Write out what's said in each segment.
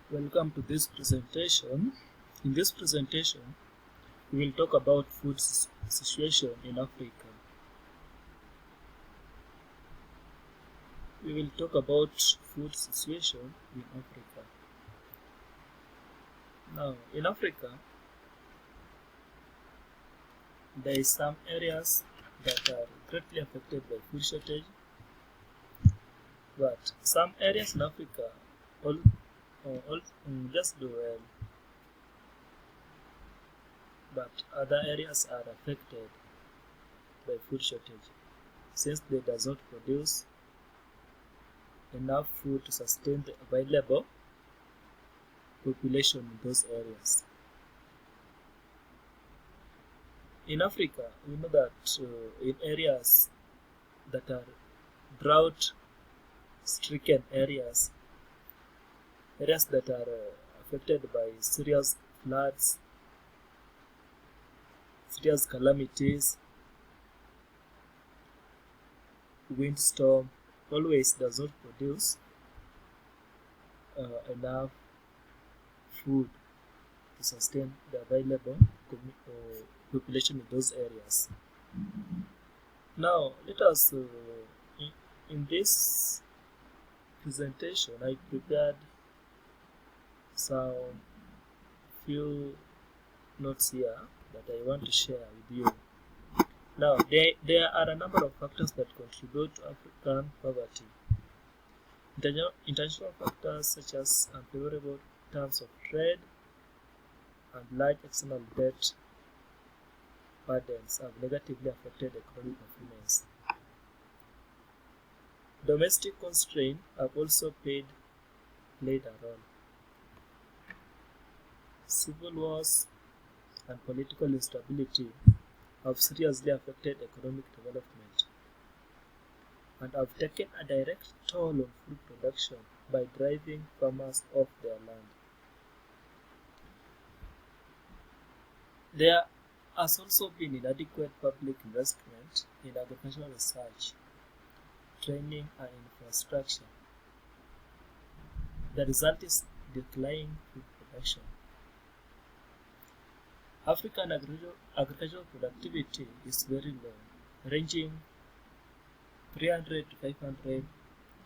Welcome to this presentation. In this presentation, we will talk about food situation in Africa. We will talk about food situation in Africa. Now, in Africa, there is some areas that are greatly affected by food shortage, but some areas in Africa all, all just do well, but other areas are affected by food shortage since they does not produce enough food to sustain the available population in those areas. In Africa, we know that in areas that are drought stricken areas, areas that are affected by serious floods, serious calamities, windstorm, always does not produce enough food to sustain the available population in those areas. Now, let us, in this presentation, I prepared some few notes here that I want to share with you. Now, there are a number of factors that contribute to African poverty. International factors such as unfavorable terms of trade and large external debt burdens have negatively affected economic performance. Domestic constraints have also played a role. Civil wars and political instability have seriously affected economic development and have taken a direct toll on food production by driving farmers off their land. There has also been inadequate public investment in agricultural research, training and infrastructure. The result is declining food production. African agricultural productivity is very low, ranging 300 to 500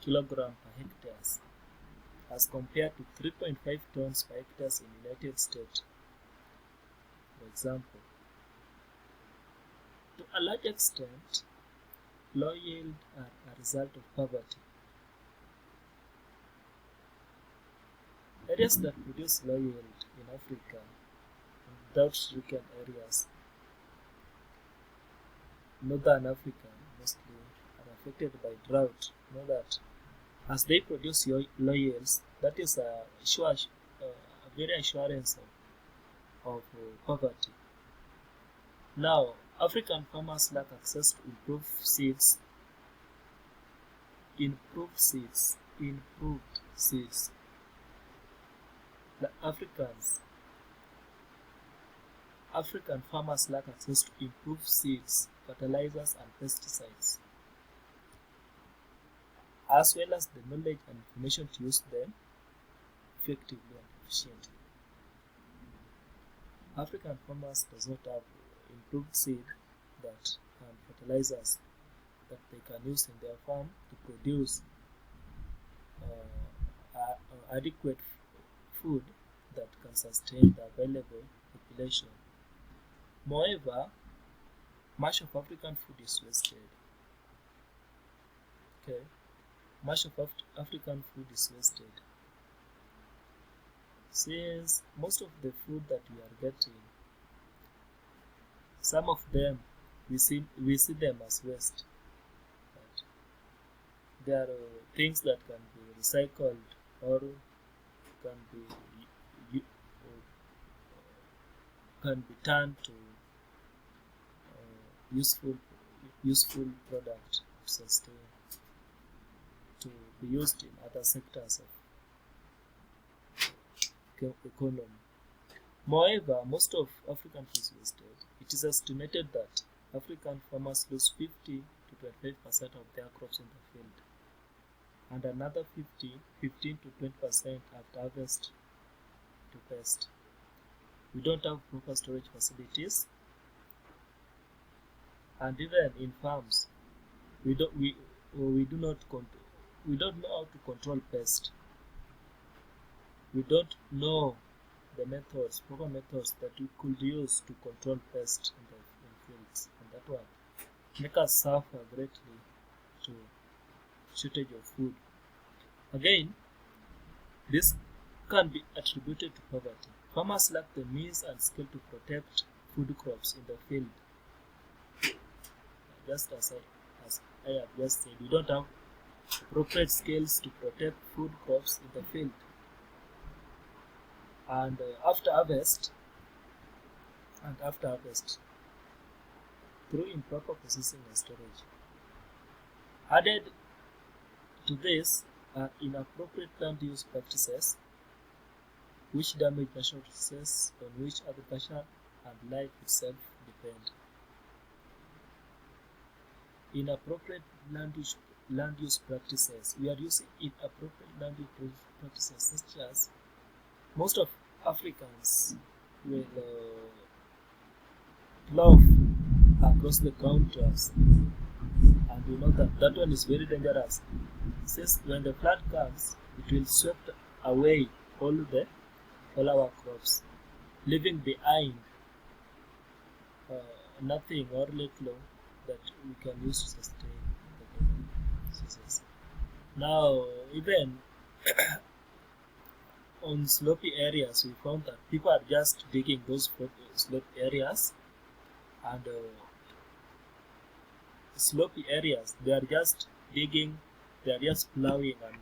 kilograms per hectare, as compared to 3.5 tons per hectare in the United States, for example. To a large extent, low yield are a result of poverty. Areas that produce low yield in Africa, drought-stricken areas, Northern Africa mostly, are affected by drought. Know that as they produce low yields, that is a very assurance of poverty. Now, African farmers lack access to improved seeds. The African farmers lack access to improved seeds, fertilizers, and pesticides, as well as the knowledge and information to use them effectively and efficiently. African farmers does not have improved seed and fertilizers that they can use in their farm to produce adequate food that can sustain the available population. Moreover, much of African food is wasted. Much of African food is wasted. Since most of the food that we are getting, some of them we see them as waste. But there are things that can be recycled or can be turned to useful product to sustain, to be used in other sectors of economy. Moreover, most of African food is wasted. It is estimated that African farmers lose 50 to 25% of their crops in the field, and another 15 to 20% after harvest to pest. We don't have proper storage facilities, and even in farms, we don't know how to control pest. We don't know the proper methods that we could use to control pest in fields, and that one make us suffer greatly to shortage of food. Again, this can be attributed to poverty. Farmers lack the means and skill to protect food crops in the field. Just as I have just said, we don't have appropriate skills to protect food crops in the field. And after harvest, through improper processing and storage. Added to this are inappropriate land use practices which damage natural resources on which agriculture and life itself depend. Inappropriate land use practices. We are using inappropriate land use practices such as most of Africans will plow across the counters, and we know that one is very dangerous. Since when the flood comes, it will sweep away all our crops, leaving behind nothing or little that we can use to sustain the given sources. Now, even on slopy areas, we found that people are just digging those slope areas, and slopy areas, they are just digging, they are just plowing and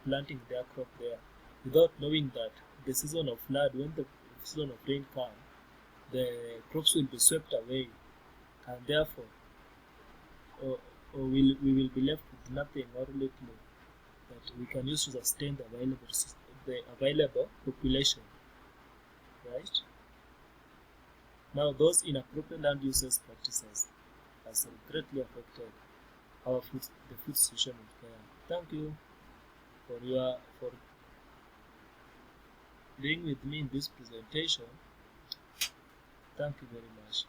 planting their crop there without knowing that the season of flood, when the season of rain comes, the crops will be swept away, and therefore we will be left with nothing or little that we can use to sustain the available population, right? Now, those inappropriate land uses practices has greatly affected the food situation in Kenya. Thank you for being with me in this presentation. Thank you very much.